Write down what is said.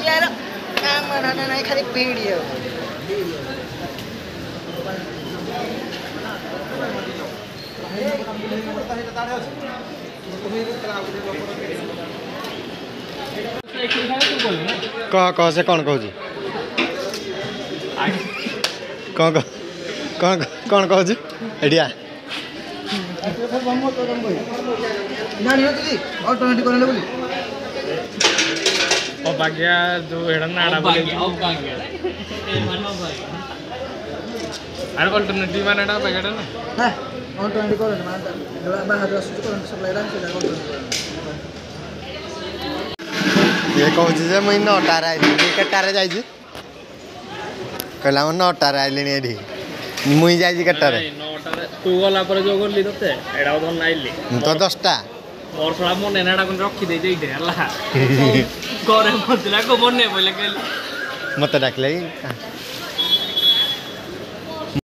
यार काम बनाना नहीं खाली वीडियो कह से कौन कहू कौन कौन कौन कहू एडिया ऑटोमेटिक करने बोली और बाकिया जो हेडा नाड़ा बोले अरे अल्टरनेटिव माने एटा पैकेट ना हां ऑटोमेटिक करने माने बाहर आसु करने सब लाइरा से ये कहू जे मुई 9टार आइली केटार जाई कहला 9टार आइली एडी मुई जाई केटार 9टा तू गला पर जो करली तते एडा तो नाइली तो 10टा और थोड़ा मन एनाडा कोन रखी दे दे हला करे मतला को मन ने बोले के मत डाकले